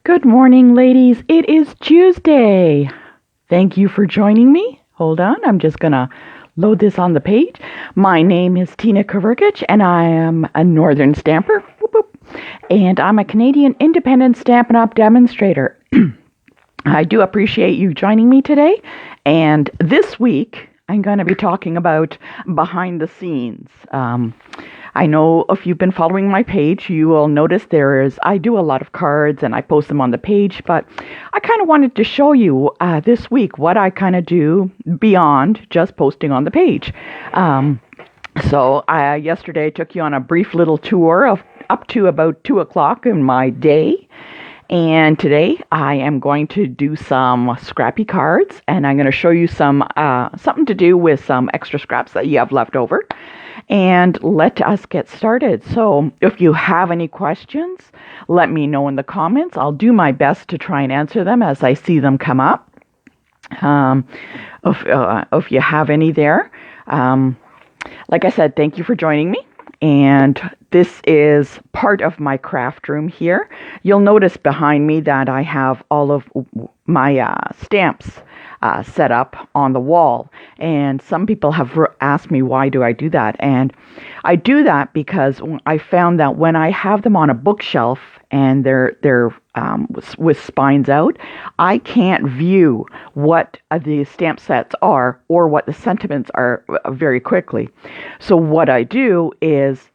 Good morning, ladies. It is Tuesday. Thank you for joining me. Hold on, I'm just going to load this on the page. My name is Tina Kavirkic, and I am a Northern Stamper. Whoop, whoop. And I'm a Canadian independent Stampin' Up! Demonstrator. I do appreciate you joining me today. And this week, I'm going to be talking about behind the scenes. I know if you've been following my page, you will notice I do a lot of cards and I post them on the page, but I kind of wanted to show you this week what I kind of do beyond just posting on the page. So yesterday I took you on a brief little tour of up to about 2 o'clock in my day. And today I am going to do some scrappy cards, and I'm going to show you something to do with some extra scraps that you have left over. And let us get started. So if you have any questions, let me know in the comments. I'll do my best to try and answer them as I see them come up. If you have any there. Like I said, thank you for joining me. And this is part of my craft room here. You'll notice behind me that I have all of my stamps set up on the wall. And some people have asked me, why do I do that? And I do that because I found that when I have them on a bookshelf and they're with spines out, I can't view what the stamp sets are or what the sentiments are very quickly. So what I do is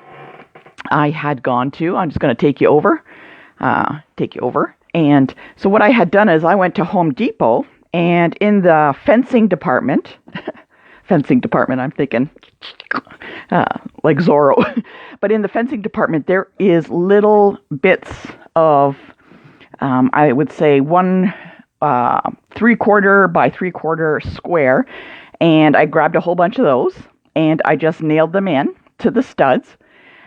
I'm just going to take you over. And so what I had done is I went to Home Depot, and in the fencing department, I'm thinking like Zorro, but in the fencing department, there is little bits of, I would say 1 3/4 by 3/4 square, and I grabbed a whole bunch of those, and I just nailed them in to the studs.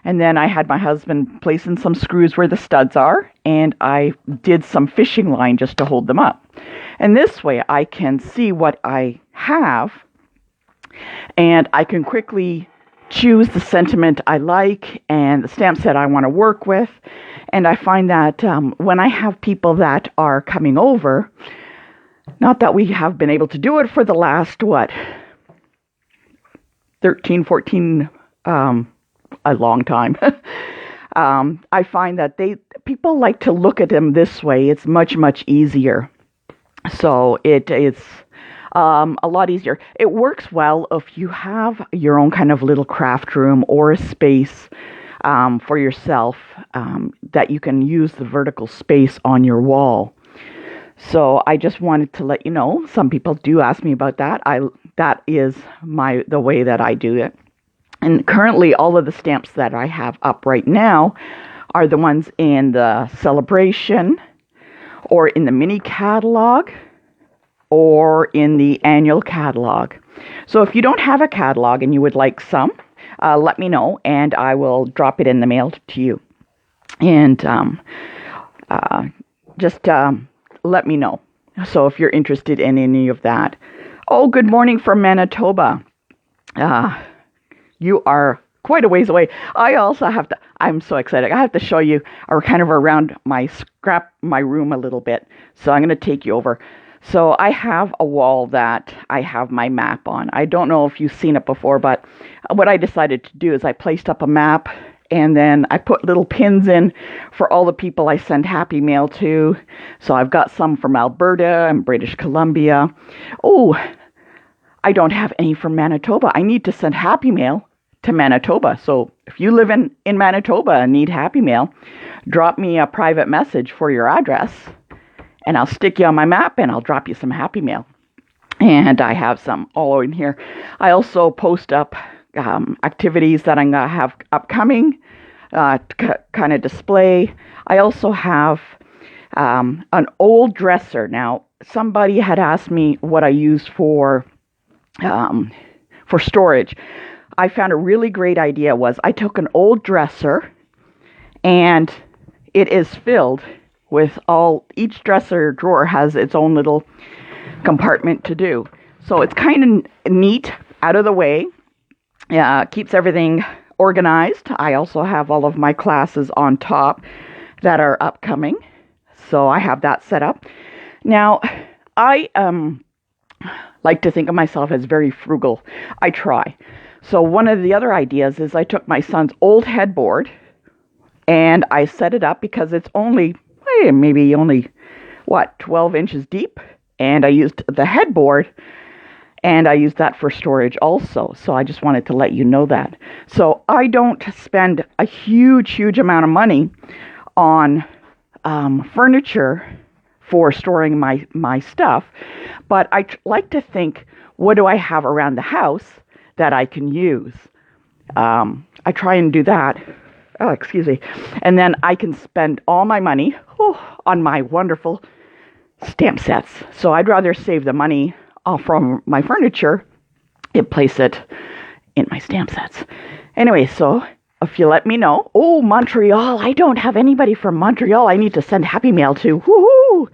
And then I had my husband place in some screws where the studs are, and I did some fishing line just to hold them up. And this way I can see what I have, and I can quickly choose the sentiment I like and the stamp set I want to work with. And I find that when I have people that are coming over, not that we have been able to do it for the last, 13, 14, a long time. I find that people like to look at them this way. It's much, much easier. So it is a lot easier. It works well if you have your own kind of little craft room or a space for yourself that you can use the vertical space on your wall. So I just wanted to let you know. Some people do ask me about that. That is the way that I do it. And currently, all of the stamps that I have up right now are the ones in the Sale-A-Bration, or in the mini catalog, or in the annual catalog. So if you don't have a catalog and you would like some, let me know, and I will drop it in the mail to you. And just let me know. So if you're interested in any of that. Oh, good morning from Manitoba. You are quite a ways away. I'm so excited. I have to show you kind of around my room a little bit. So I'm going to take you over. So I have a wall that I have my map on. I don't know if you've seen it before, but what I decided to do is I placed up a map, and then I put little pins in for all the people I send happy mail to. So I've got some from Alberta and British Columbia. Oh, I don't have any from Manitoba. I need to send happy mail to Manitoba. So if you live in Manitoba and need happy mail, drop me a private message for your address, and I'll stick you on my map and I'll drop you some happy mail. And I have some all in here. I also post up activities that I'm going to have upcoming, kind of display. I also have an old dresser. Now, somebody had asked me what I use for storage. I found a really great idea was I took an old dresser, and it is filled with each dresser drawer has its own little compartment to do. So it's kind of neat, out of the way, keeps everything organized. I also have all of my classes on top that are upcoming. So I have that set up. Now, I like to think of myself as very frugal. I try. So one of the other ideas is I took my son's old headboard and I set it up because it's only, maybe only, 12 inches deep. And I used the headboard and I used that for storage also. So I just wanted to let you know that. So I don't spend a huge amount of money on furniture for storing my stuff. But I like to think, what do I have around the house that I can use? I try and do that. Oh, excuse me. And then I can spend all my money on my wonderful stamp sets. So I'd rather save the money from my furniture and place it in my stamp sets. Anyway, so if you let me know. Oh, Montreal. I don't have anybody from Montreal I need to send happy mail to. Woohoo!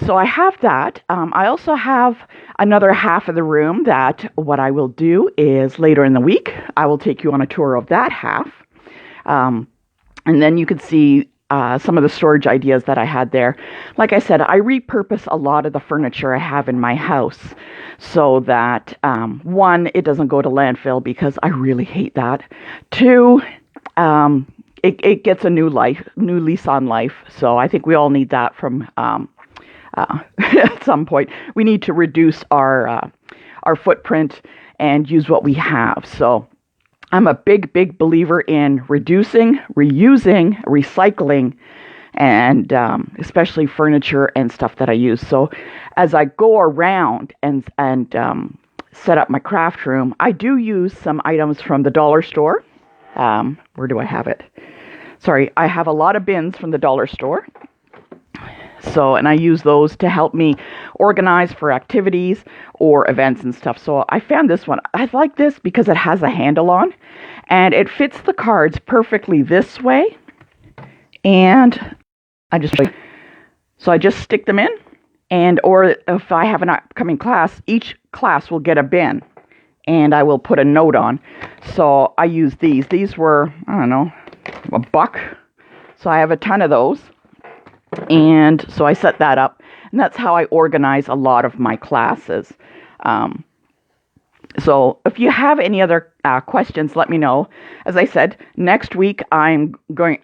So I have that. I also have another half of the room that what I will do is later in the week, I will take you on a tour of that half. And then you could see some of the storage ideas that I had there. Like I said, I repurpose a lot of the furniture I have in my house so that, one, it doesn't go to landfill because I really hate that. Two, it gets a new lease on life. So I think we all need that from at some point. We need to reduce our footprint and use what we have. So I'm a big believer in reducing, reusing, recycling, and especially furniture and stuff that I use. So as I go around and set up my craft room, I do use some items from the dollar store. Where do I have it? Sorry, I have a lot of bins from the dollar store. So, and I use those to help me organize for activities or events and stuff. So I found this one. I like this because it has a handle on and it fits the cards perfectly this way. And I just stick them in, and or if I have an upcoming class, each class will get a bin and I will put a note on. So I use these. These were, I don't know, $1. So I have a ton of those. And so I set that up, and that's how I organize a lot of my classes. So if you have any other questions, let me know. As I said, next week I'm going,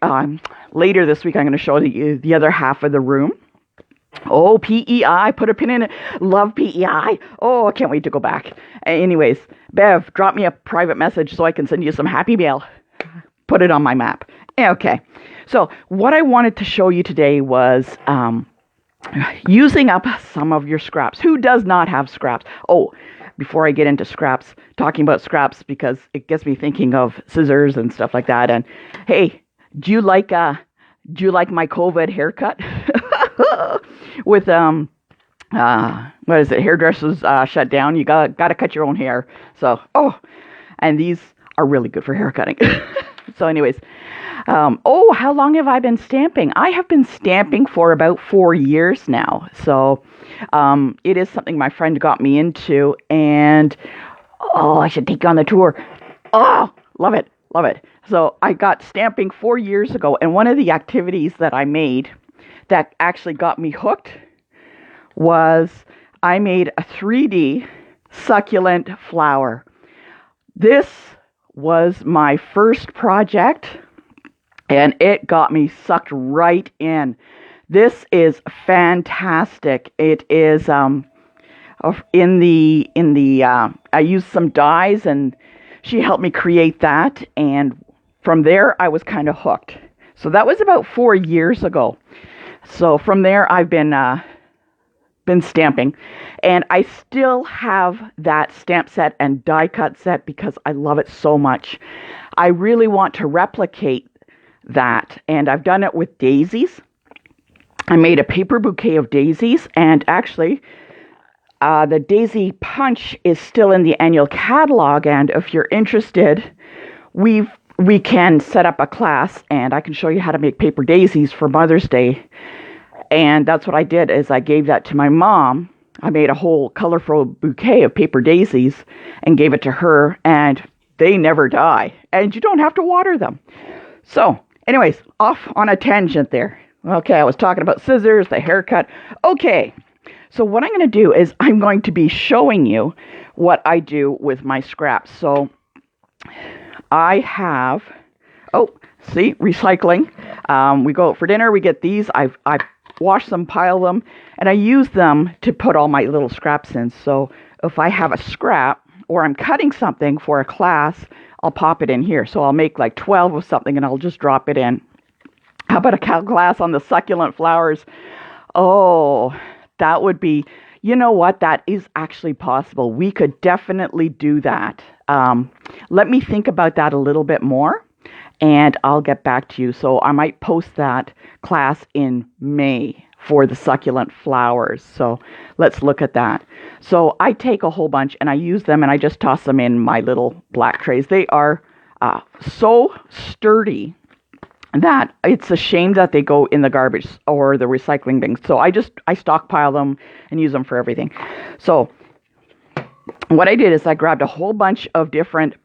later this week I'm going to show you the other half of the room. Oh, PEI, put a pin in it. Love PEI. Oh, I can't wait to go back. Anyways, Bev, drop me a private message so I can send you some happy mail. Put it on my map. Okay. So what I wanted to show you today was using up some of your scraps. Who does not have scraps? Oh, before I get into scraps, talking about scraps because it gets me thinking of scissors and stuff like that. And hey, do you like my COVID haircut? With what is it? Hairdressers shut down. You got to cut your own hair. So and these are really good for hair cutting. So anyways, how long have I been stamping? I have been stamping for about 4 years now. So it is something my friend got me into, and I should take you on the tour. Oh, love it. So I got stamping 4 years ago, and one of the activities that I made that actually got me hooked was I made a 3D succulent flower. This was my first project, and it got me sucked right in. This is fantastic. It is I used some dyes, and she helped me create that, and from there I was kind of hooked. So that was about 4 years ago. So from there I've been stamping, and I still have that stamp set and die cut set because I love it so much. I really want to replicate that, and I've done it with daisies. I made a paper bouquet of daisies, and actually the daisy punch is still in the annual catalog, and if you're interested, we can set up a class and I can show you how to make paper daisies for Mother's Day. And that's what I did, is I gave that to my mom. I made a whole colorful bouquet of paper daisies and gave it to her, and they never die. And you don't have to water them. So, anyways, off on a tangent there. Okay, I was talking about scissors, the haircut. Okay, so what I'm going to do is I'm going to be showing you what I do with my scraps. So I have, see, recycling. We go out for dinner, we get these. I wash them, pile them, and I use them to put all my little scraps in. So if I have a scrap or I'm cutting something for a class, I'll pop it in here. So I'll make like 12 of something and I'll just drop it in. How about a class on the succulent flowers? Oh, that would be, you know what? That is actually possible. We could definitely do that. Let me think about that a little bit more and I'll get back to you. So I might post that class in May for the succulent flowers. So let's look at that. So I take a whole bunch and I use them and I just toss them in my little black trays. They are so sturdy that it's a shame that they go in the garbage or the recycling bin. So I stockpile them and use them for everything. So what I did is I grabbed a whole bunch of different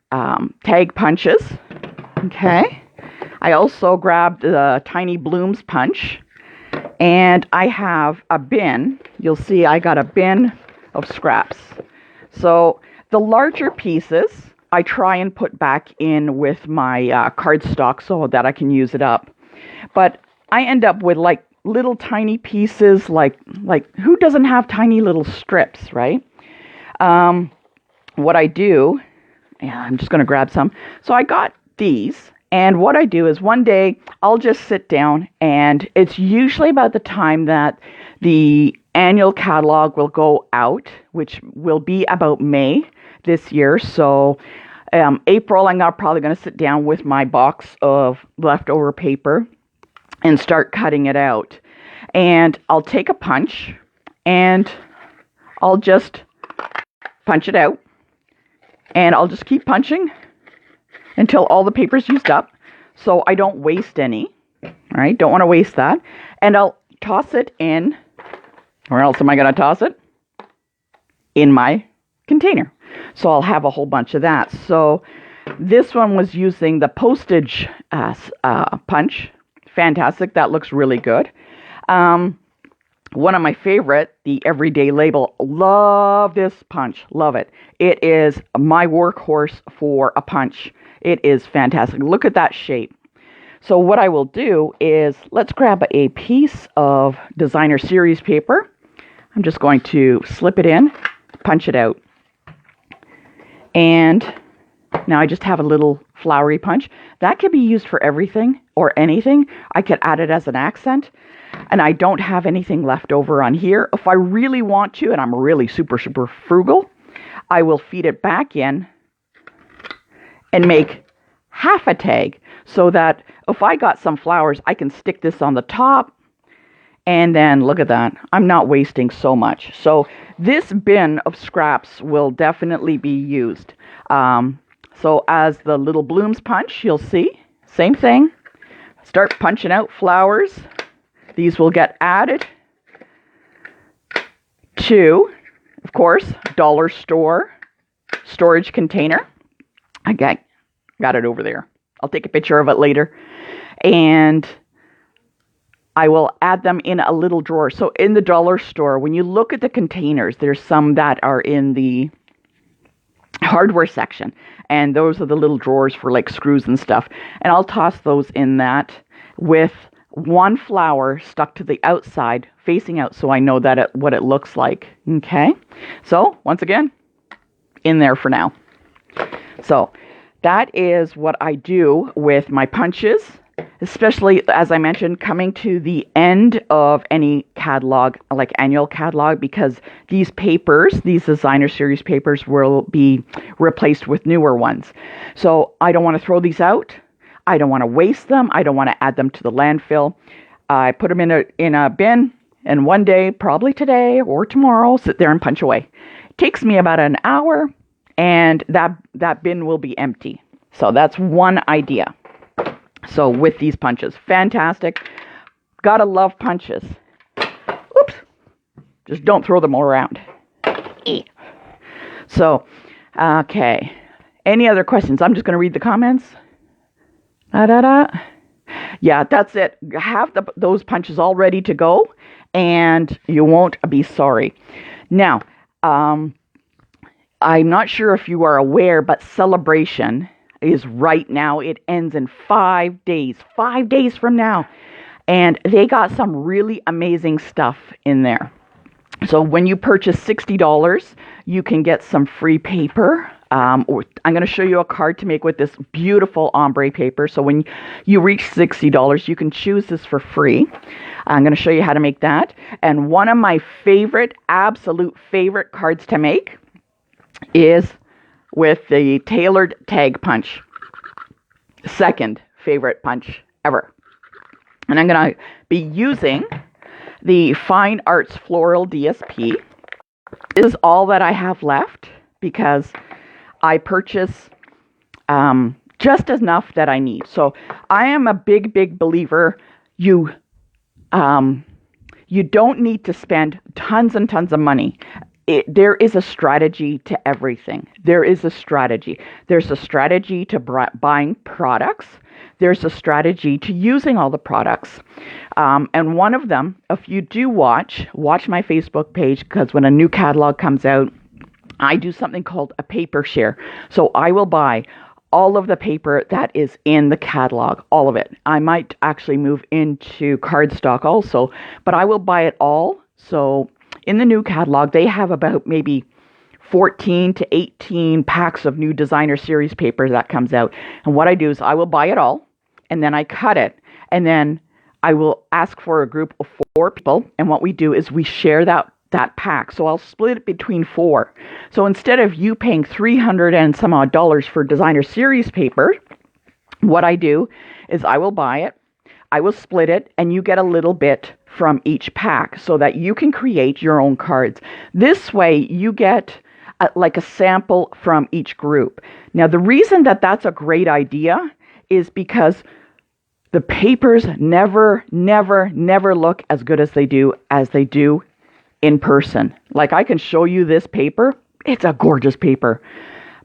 tag punches. Okay. I also grabbed the tiny blooms punch. And I have a bin. You'll see I got a bin of scraps. So the larger pieces I try and put back in with my cardstock so that I can use it up. But I end up with like little tiny pieces, like who doesn't have tiny little strips, right? What I do, I'm just going to grab some. So I got these. And what I do is one day I'll just sit down and it's usually about the time that the annual catalog will go out, which will be about May this year. So April, I'm probably going to sit down with my box of leftover paper and start cutting it out. And I'll take a punch and I'll just punch it out. And I'll just keep punching until all the paper's used up, so I don't waste any, right? Don't want to waste that. And I'll toss it in, where else am I going to toss it? In my container. So I'll have a whole bunch of that. So this one was using the postage punch. Fantastic. That looks really good. One of my favorite, the Everyday Label. Love this punch. Love it. It is my workhorse for a punch. It is fantastic. Look at that shape. So what I will do is, let's grab a piece of designer series paper. I'm just going to slip it in, punch it out. And now I just have a little flowery punch. That could be used for everything or anything. I could add it as an accent. And I don't have anything left over on here. If I really want to, and I'm really super, super frugal, I will feed it back in and make half a tag so that if I got some flowers, I can stick this on the top. And then look at that. I'm not wasting so much. So this bin of scraps will definitely be used. So as the little blooms punch, you'll see, same thing. Start punching out flowers. These will get added to, of course, dollar store storage container. I got it over there. I'll take a picture of it later. And I will add them in a little drawer. So in the dollar store, when you look at the containers, there's some that are in the hardware section. And those are the little drawers for like screws and stuff. And I'll toss those in that with one flower stuck to the outside, facing out, so I know that what it looks like. Okay? So, once again, in there for now. So, that is what I do with my punches, especially, as I mentioned, coming to the end of any catalog, like annual catalog, because these papers, these designer series papers, will be replaced with newer ones. So, I don't want to throw these out. I don't want to waste them. I don't want to add them to the landfill. I put them in a bin, and one day, probably today or tomorrow, sit there and punch away. It takes me about an hour, and that bin will be empty. So that's one idea. So with these punches, fantastic. Gotta love punches. Oops. Just don't throw them all around. So, okay. Any other questions? I'm just going to read the comments. Yeah, that's it. Have those punches all ready to go, and you won't be sorry. Now, I'm not sure if you are aware, but Sale-A-Bration is right now. It ends in 5 days. 5 days from now. And they got some really amazing stuff in there. So when you purchase $60, you can get some free paper. Or I'm going to show you a card to make with this beautiful ombre paper. So when you reach $60, you can choose this for free. I'm going to show you how to make that. And one of my favorite, absolute favorite cards to make is with the tailored tag punch. Second favorite punch ever. And I'm going to be using the Fine Arts Floral DSP. This is all that I have left because I purchase just enough that I need. So I am a big believer. You don't need to spend tons and tons of money. There is a strategy to everything. There is a strategy. There's a strategy to buying products. There's a strategy to using all the products. And one of them, if you do watch my Facebook page, because when a new catalog comes out, I do something called a paper share. So I will buy all of the paper that is in the catalog, all of it. I might actually move into cardstock also, but I will buy it all. So in the new catalog, they have about maybe 14 to 18 packs of new designer series paper that comes out. And what I do is I will buy it all, and then I cut it, and then I will ask for a group of 4 people. And what we do is we share that pack. So I'll split it between 4. So instead of you paying $300 and some odd for designer series paper, what I do is I will buy it, I will split it, and you get a little bit from each pack so that you can create your own cards. This way you get like a sample from each group. Now, the reason that that's a great idea is because the papers never look as good as they do in person. Like, I can show you this paper. It's a gorgeous paper.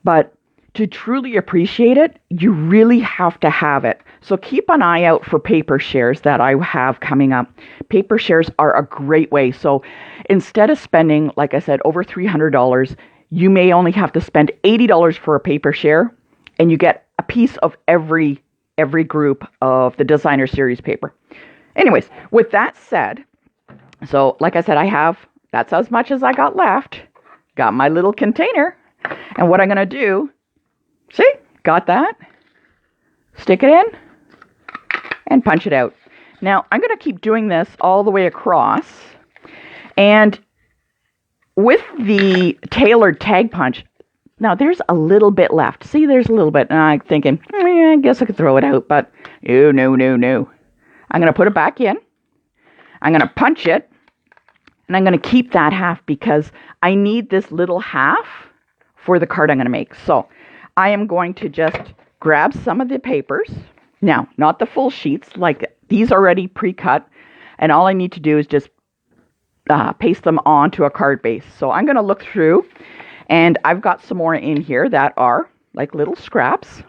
But to truly appreciate it, you really have to have it. So keep an eye out for paper shares that I have coming up. Paper shares are a great way. So instead of spending, like I said, over $300, you may only have to spend $80 for a paper share, and you get a piece of every group of the designer series paper. Anyways, with that said, so like I said, that's as much as I got left. Got my little container. And what I'm going to do, see, got that, stick it in, and punch it out. Now, I'm going to keep doing this all the way across. And with the tailored tag punch, now there's a little bit left. See, there's a little bit. And I'm thinking, I guess I could throw it out. But no. I'm going to put it back in. I'm going to punch it. And I'm going to keep that half because I need this little half for the card I'm going to make. So I am going to just grab some of the papers. Now, not the full sheets, like these already pre-cut. And all I need to do is just paste them onto a card base. So I'm going to look through, and I've got some more in here that are like little scraps.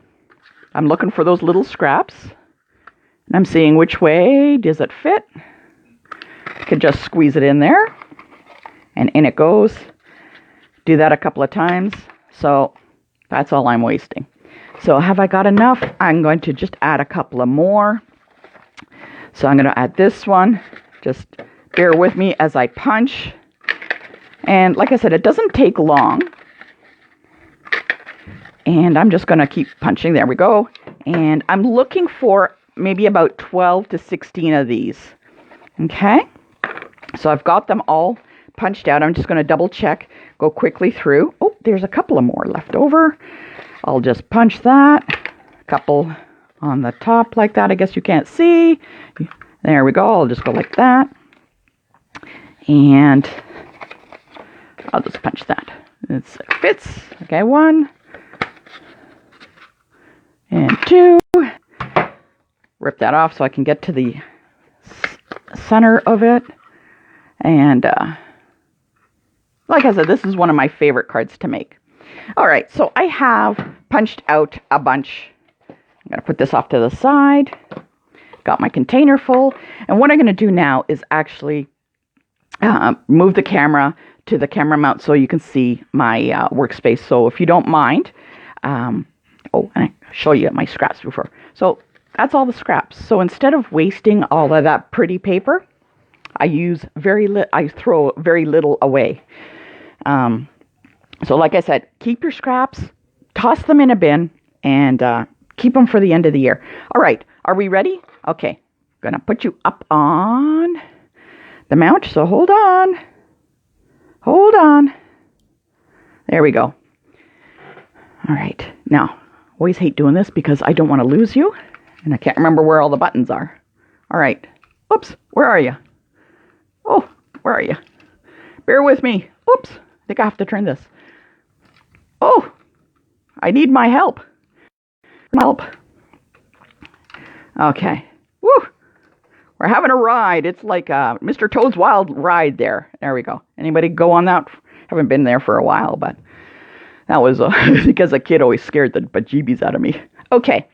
I'm looking for those little scraps. And I'm seeing which way does it fit. I could just squeeze it in there, and in it goes. Do that a couple of times. So that's all I'm wasting. So have I got enough? I'm going to just add a couple of more. So I'm going to add this one. Just bear with me as I punch. And like I said, it doesn't take long. And I'm just going to keep punching. There we go. And I'm looking for maybe about 12 to 16 of these. Okay. So I've got them all punched out. I'm just going to double check, go quickly through. Oh, there's a couple of more left over. I'll just punch that. A couple on the top like that. I guess you can't see. There we go. I'll just go like that. And I'll just punch that. It fits. Okay, 1 and 2. Rip that off so I can get to the center of it. And like I said, this is one of my favorite cards to make. All right, so I have punched out a bunch. I'm going to put this off to the side. got my container full. And what I'm going to do now is actually move the camera to the camera mount so you can see my workspace. So if you don't mind, and I show you my scraps before. So that's all the scraps. So instead of wasting all of that pretty paper, I throw very little away. So like I said, keep your scraps, toss them in a bin, and keep them for the end of the year. All right, are we ready? Okay, gonna put you up on the mount, so hold on. Hold on. There we go. All right, now, always hate doing this because I don't want to lose you, and I can't remember where all the buttons are. All right, oops, where are you? Oh, where are you? Bear with me. Oops, I think I have to turn this. Oh, I need my help. Help. Okay. Woo! We're having a ride. It's like Mr. Toad's Wild Ride there. There we go. Anybody go on that? Haven't been there for a while, but that was because a kid always scared the bejeebies out of me. Okay.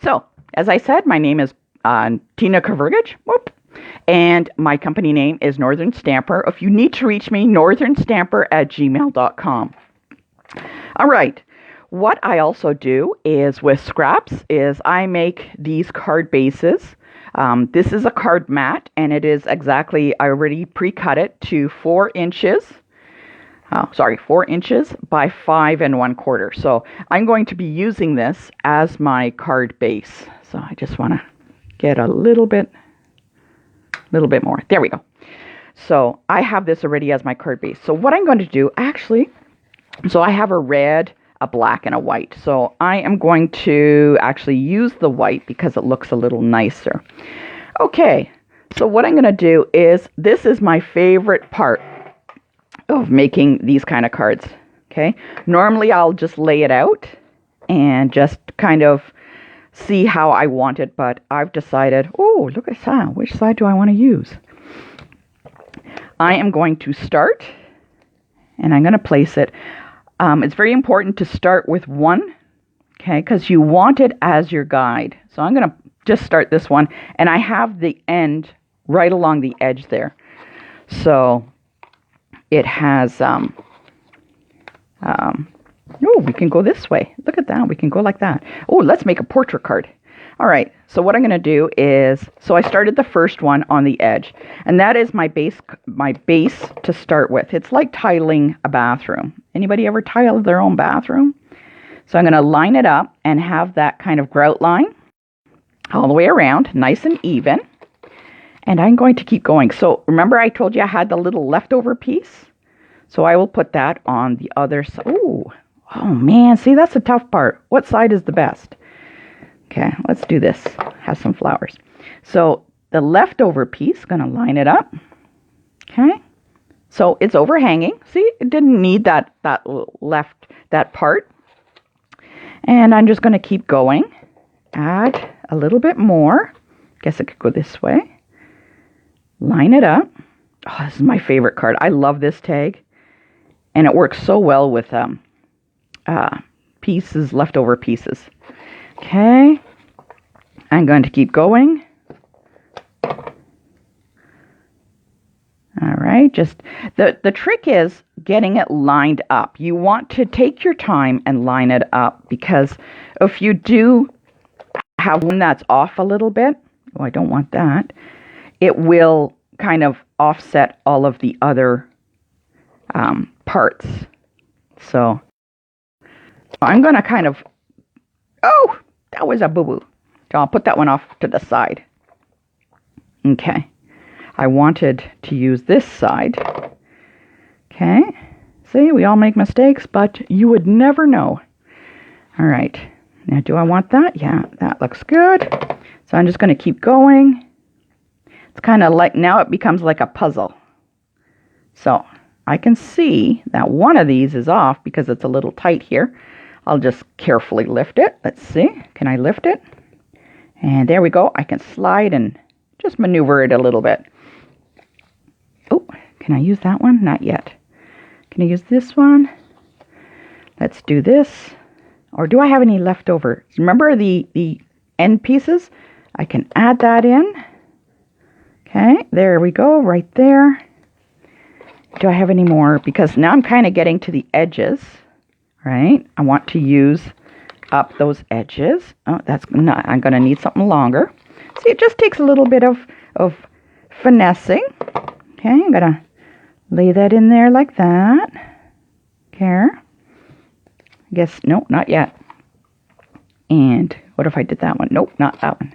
So, as I said, my name is Tina Kavergich. Whoop. And my company name is Northern Stamper. If you need to reach me, northernstamper@gmail.com. All right. What I also do is with scraps is I make these card bases. This is a card mat, and it is exactly, I already pre-cut it to 4 inches. 4 inches by 5 1/4. So I'm going to be using this as my card base. So I just want to get a little bit more. There we go. So I have this already as my card base. So what I'm going to do, so I have a red, a black, and a white. So I am going to actually use the white because it looks a little nicer. Okay, so what I'm going to do is, this is my favorite part of making these kind of cards. Okay, normally I'll just lay it out and just kind of see how I want it, but I've decided, oh, look at that. Which side do I want to use? I am going to start, and I'm going to place it. It's very important to start with one, okay, because you want it as your guide. So I'm going to just start this one, and I have the end right along the edge there. So it has, we can go this way. Look at that. We can go like that. Oh, let's make a portrait card. All right. So what I'm going to do is, so I started the first one on the edge, and that is my base to start with. It's like tiling a bathroom. Anybody ever tile their own bathroom? So I'm going to line it up and have that kind of grout line all the way around, nice and even. And I'm going to keep going. So remember I told you I had the little leftover piece? So I will put that on the other side. Oh man, see, that's the tough part. What side is the best? Okay, let's do this. Have some flowers. So the leftover piece, going to line it up. Okay. So it's overhanging. See, it didn't need that part. And I'm just going to keep going. Add a little bit more. Guess it could go this way. Line it up. Oh, this is my favorite card. I love this tag. And it works so well with leftover pieces. Okay. I'm going to keep going. All right. Just the trick is getting it lined up. You want to take your time and line it up, because if you do have one that's off a little bit, oh, I don't want that, it will kind of offset all of the other parts. So I'm going to kind of, oh, that was a boo-boo. So I'll put that one off to the side. Okay. I wanted to use this side. Okay. See, we all make mistakes, but you would never know. All right. Now, do I want that? Yeah, that looks good. So I'm just going to keep going. It's kind of like, now it becomes like a puzzle. So I can see that one of these is off because it's a little tight here. I'll just carefully lift it. Let's see. Can I lift it? And there we go. I can slide and just maneuver it a little bit. Oh, can I use that one? Not yet. Can I use this one? Let's do this. Or do I have any leftover? Remember the end pieces? I can add that in. Okay, there we go, right there. Do I have any more? Because now I'm kind of getting to the edges, right? I want to use up those edges. Oh, that's not, I'm going to need something longer. See, it just takes a little bit of finessing. Okay, I'm going to lay that in there like that. Okay. I guess, no, not yet. And what if I did that one? Nope, not that one.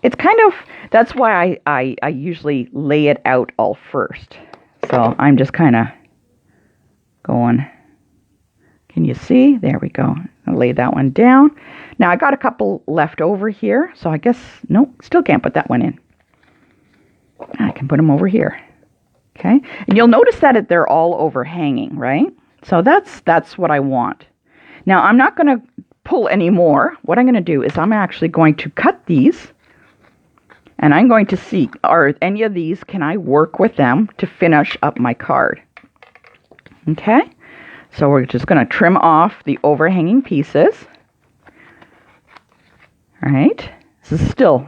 It's kind of, that's why I usually lay it out all first. So I'm just kind of going, can you see? There we go. I'll lay that one down. Now I got a couple left over here, so I guess, no, still can't put that one in. I can put them over here. Okay, and you'll notice that they're all overhanging, right? So that's what I want. Now I'm not going to pull any more. What I'm going to do is I'm actually going to cut these. And I'm going to see, are any of these, can I work with them to finish up my card? Okay, so we're just going to trim off the overhanging pieces. All right, this is still,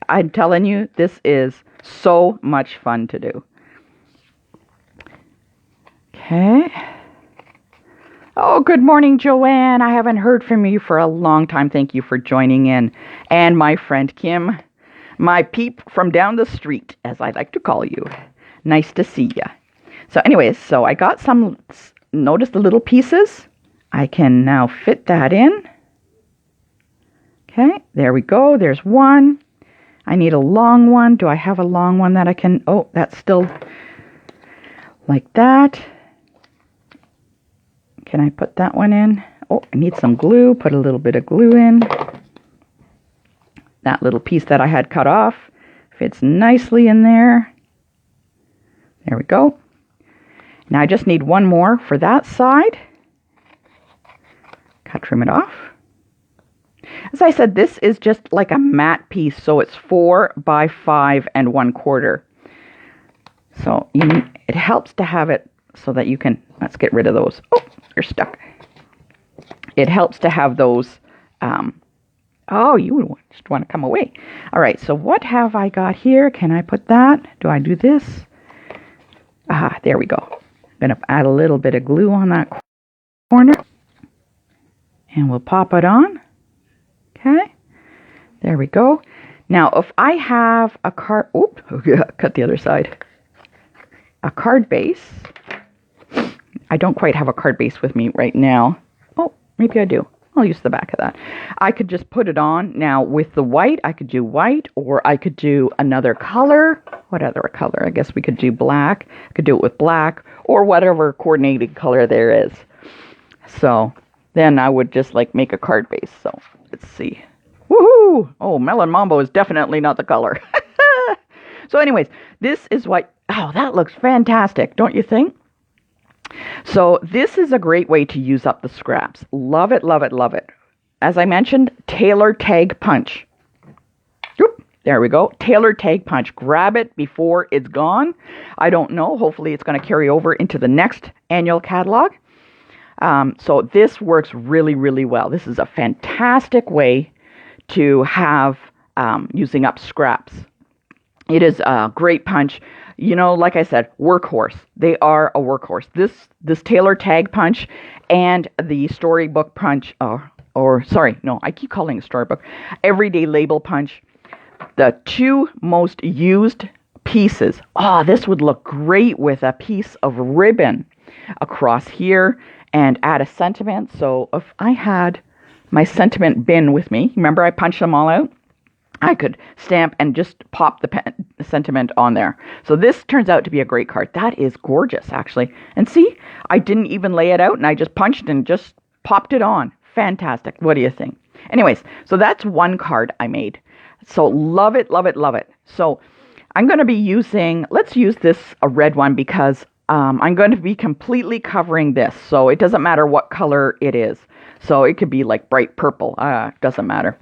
I'm telling you, this is so much fun to do. Okay. Oh, good morning, Joanne. I haven't heard from you for a long time. Thank you for joining in. And my friend Kim. My peep from down the street, as I like to call you. Nice to see ya. So anyways, so I got some, notice the little pieces? I can now fit that in. Okay, there we go. There's one. I need a long one. Do I have a long one that I can, oh, that's still like that. Can I put that one in? Oh, I need some glue. Put a little bit of glue in. That little piece that I had cut off fits nicely in there. There we go. Now I just need one more for that side. Trim it off. As I said, this is just like a matte piece, so it's 4 by 5 1/4. So it helps to have it so that you can, let's get rid of those. Oh, you're stuck. It helps to have those, oh, you just want to come away. All right, so what have I got here? Can I put that? Do I do this? Ah, there we go. I'm going to add a little bit of glue on that corner. And we'll pop it on. Okay, there we go. Now, if I have a card, oops, cut the other side. A card base. I don't quite have a card base with me right now. Oh, maybe I do. I'll use the back of that. I could just put it on. Now, with the white, I could do white, or I could do another color. What other color? I guess we could do black. I could do it with black, or whatever coordinated color there is. So, then I would just like make a card base. So, let's see. Woohoo! Oh, Melon Mambo is definitely not the color. So anyways, this is what, oh, that looks fantastic, don't you think? So this is a great way to use up the scraps. Love it, love it, love it. As I mentioned, tailor tag punch. Oop, there we go. Tailor tag punch. Grab it before it's gone. I don't know. Hopefully it's going to carry over into the next annual catalog. So this works really, really well. This is a fantastic way to have using up scraps. It is a great punch. You know, like I said, workhorse. They are a workhorse. This tailor tag punch and the storybook punch, I keep calling it storybook. Everyday label punch. The two most used pieces. Oh, this would look great with a piece of ribbon across here and add a sentiment. So if I had my sentiment bin with me, remember I punched them all out? I could stamp and just pop the sentiment on there. So this turns out to be a great card. That is gorgeous, actually. And see, I didn't even lay it out, and I just punched and just popped it on. Fantastic. What do you think? Anyways, so that's one card I made. So love it, love it, love it. So I'm going to be using, let's use this, a red one, because I'm going to be completely covering this. So it doesn't matter what color it is. So it could be like bright purple. Doesn't matter.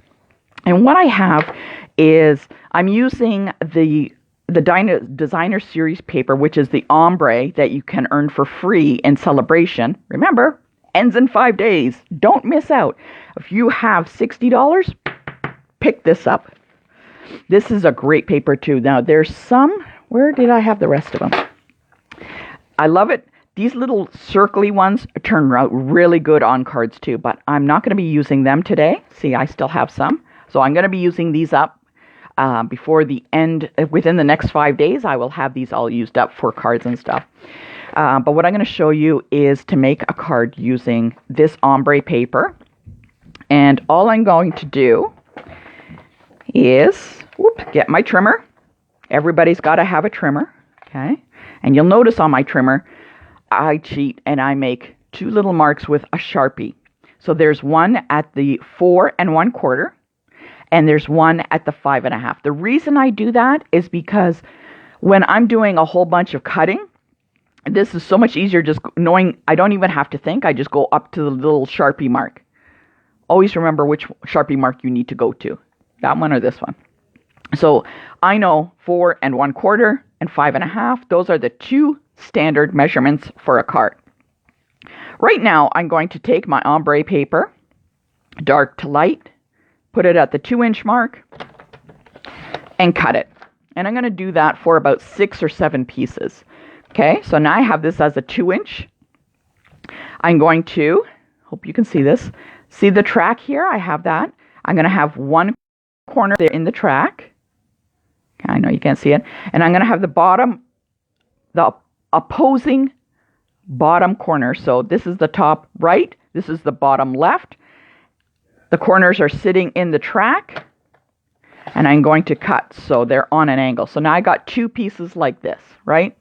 And what I have is I'm using the designer series paper, which is the ombre that you can earn for free in Sale-A-Bration. Remember, ends in 5 days. Don't miss out. If you have $60, pick this up. This is a great paper too. Now there's some, where did I have the rest of them? I love it. These little circly ones turn out really good on cards too, but I'm not going to be using them today. See, I still have some. So I'm going to be using these up before the end. Within the next 5 days, I will have these all used up for cards and stuff. But what I'm going to show you is to make a card using this ombre paper. And all I'm going to do is get my trimmer. Everybody's got to have a trimmer. Okay. And you'll notice on my trimmer, I cheat and I make 2 little marks with a Sharpie. So there's one at the 4 1/4 and there's one at the 5 1/2. The reason I do that is because when I'm doing a whole bunch of cutting, this is so much easier just knowing I don't even have to think. I just go up to the little Sharpie mark. Always remember which Sharpie mark you need to go to. That one or this one. So I know 4 1/4 and 5 1/2. Those are the 2 standard measurements for a card. Right now, I'm going to take my ombre paper, dark to light, put it at the 2-inch mark, and cut it. And I'm going to do that for about 6 or 7 pieces. Okay, so now I have this as a 2-inch. I'm going to, hope you can see this, see the track here? I have that. I'm going to have one corner there in the track. I know you can't see it. And I'm going to have the bottom, the opposing bottom corner. So this is the top right. This is the bottom left. The corners are sitting in the track. And I'm going to cut so they're on an angle. So now I got 2 pieces like this, right?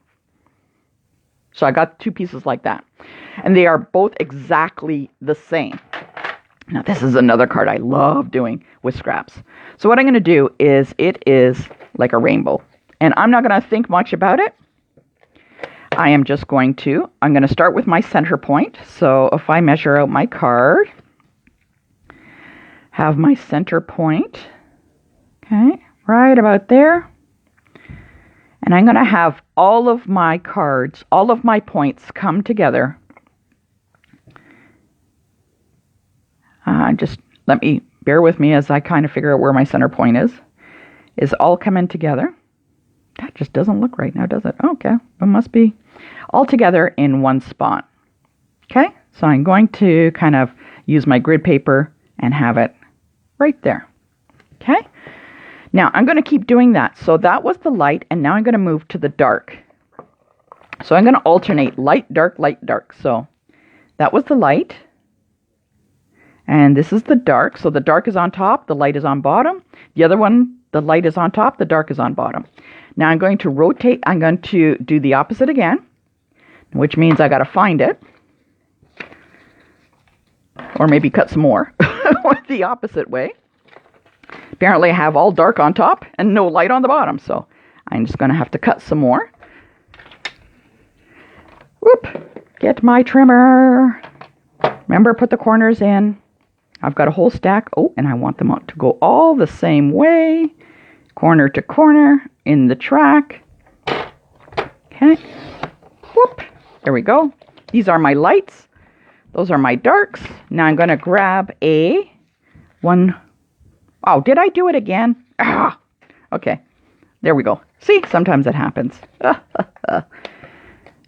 So I got 2 pieces like that. And they are both exactly the same. Now this is another card I love doing with scraps. So what I'm going to do is, it is like a rainbow. And I'm not going to think much about it. I'm going to start with my center point. So if I measure out my card, have my center point, okay, right about there. And I'm going to have all of my cards, all of my points come together. Just bear with me as I kind of figure out where my center point is all coming together. That just doesn't look right now, does it? Okay, it must be all together in one spot. Okay, so I'm going to kind of use my grid paper and have it right there. Okay, now I'm going to keep doing that. So that was the light, and now I'm going to move to the dark. So I'm going to alternate light, dark, light, dark. So that was the light. And this is the dark. So the dark is on top, the light is on bottom. The other one, the light is on top, the dark is on bottom. Now I'm going to rotate. I'm going to do the opposite again, which means I got to find it. Or maybe cut some more the opposite way. Apparently I have all dark on top and no light on the bottom. So I'm just going to have to cut some more. Whoop. Get my trimmer. Remember, put the corners in. I've got a whole stack. Oh, and I want them to go all the same way. Corner to corner in the track. Okay. Whoop. There we go. These are my lights. Those are my darks. Now I'm going to grab one. Oh, did I do it again? Ah. Okay. There we go. See, sometimes it happens.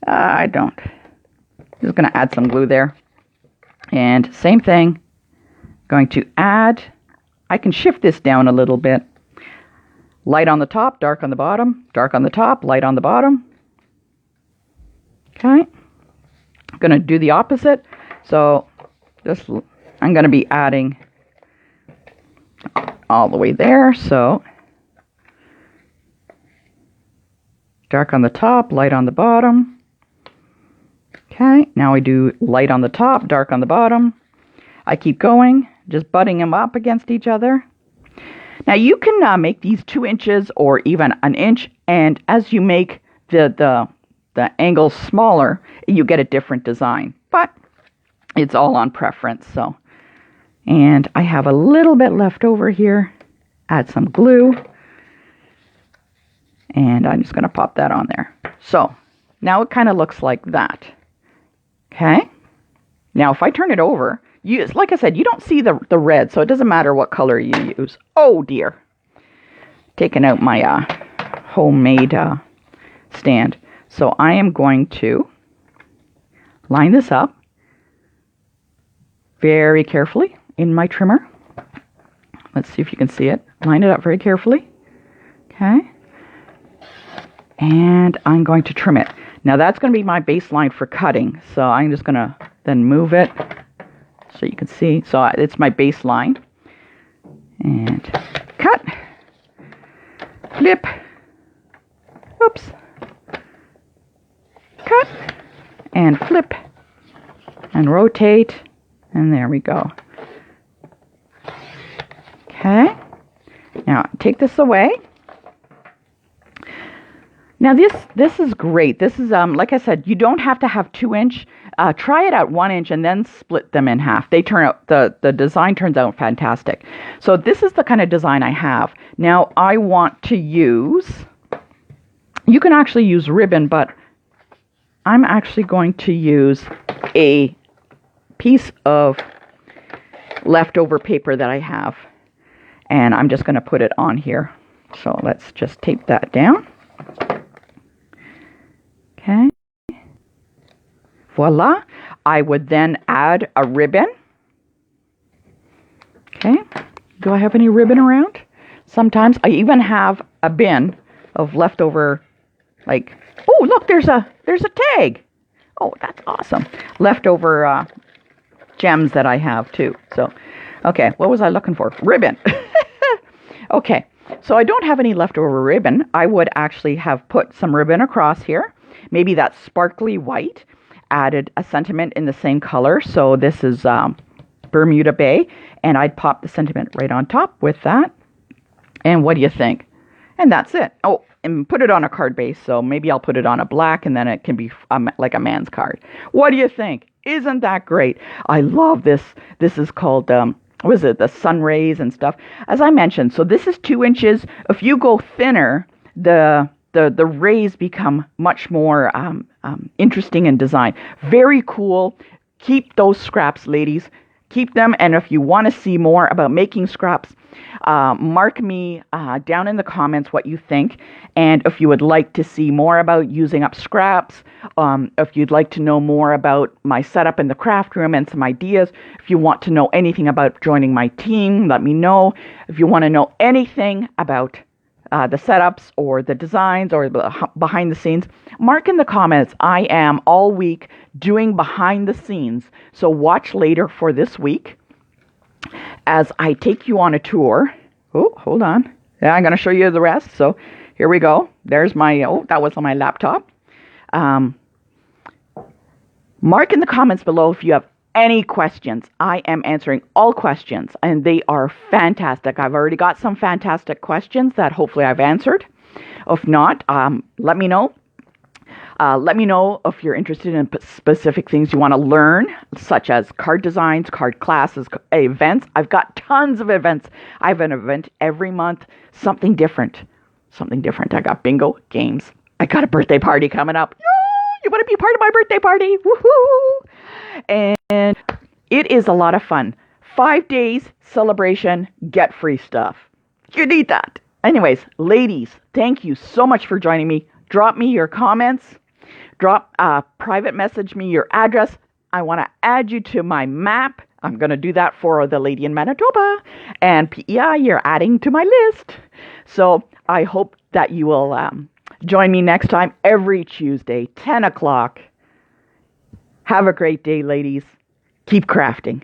I don't. Just going to add some glue there. And same thing. Going to add, I can shift this down a little bit. Light on the top, dark on the bottom, dark on the top, light on the bottom. Okay. I'm going to do the opposite. So I'm going to be adding all the way there. So dark on the top, light on the bottom. Okay, now we do light on the top, dark on the bottom. I keep going, just butting them up against each other. Now you can make these 2 inches or even an inch, and as you make the angles smaller, you get a different design. But it's all on preference. So, and I have a little bit left over here. Add some glue, and I'm just going to pop that on there. So now it kind of looks like that. Okay. Now if I turn it over, like I said, you don't see the red, so it doesn't matter what color you use. Oh dear. taken out my homemade stand. So I am going to line this up very carefully in my trimmer. Let's see if you can see it. Line it up very carefully. Okay. And I'm going to trim it. Now that's going to be my baseline for cutting. So I'm just going to then move it so you can see. So it's my baseline. And cut. Flip. Oops. Cut. And flip. And rotate. And there we go. Okay. Now take this away. Now this is great. This is like I said, you don't have to have 2-inch. Try it at 1-inch and then split them in half. They turn out the design turns out fantastic. So this is the kind of design I have. Now I want to use. You can actually use ribbon, but I'm actually going to use a piece of leftover paper that I have, and I'm just going to put it on here. So let's just tape that down. Okay. Voila. I would then add a ribbon. Okay. Do I have any ribbon around? Sometimes I even have a bin of leftover, like, oh, look, there's a tag. Oh, that's awesome. Leftover gems that I have too. So, okay, what was I looking for? Ribbon. Okay. So I don't have any leftover ribbon. I would actually have put some ribbon across here. Maybe that sparkly white, added a sentiment in the same color. So this is Bermuda Bay, and I'd pop the sentiment right on top with that. And what do you think? And that's it. Oh, and put it on a card base. So maybe I'll put it on a black, and then it can be like a man's card. What do you think? Isn't that great? I love this. This is called, what is it? The sun rays and stuff. As I mentioned, so this is 2 inches. If you go thinner, the rays become much more interesting in design. Very cool. Keep those scraps, ladies. Keep them. And if you want to see more about making scraps, mark me down in the comments what you think. And if you would like to see more about using up scraps, if you'd like to know more about my setup in the craft room and some ideas, if you want to know anything about joining my team, let me know. If you want to know anything about the setups or the designs or the behind the scenes, mark in the comments. I am all week doing behind the scenes. So watch later for this week as I take you on a tour. Oh, hold on. Yeah, I'm going to show you the rest. So here we go. There's my, oh, that was on my laptop. Mark in the comments below if you have any questions. I am answering all questions, and they are fantastic. I've already got some fantastic questions that hopefully I've answered. If not, let me know. Let me know if you're interested in specific things you want to learn, such as card designs, card classes, events. I've got tons of events. I have an event every month, something different. Something different. I got bingo, games. I got a birthday party coming up. You want to be part of my birthday party? Woohoo! And it is a lot of fun. 5 days celebration, get free stuff. You need that. Anyways, ladies, thank you so much for joining me. Drop me your comments. Private message me your address. I want to add you to my map. I'm going to do that for the lady in Manitoba. And PEI, you're adding to my list. So I hope that you will join me next time every Tuesday, 10 o'clock. Have a great day, ladies. Keep crafting.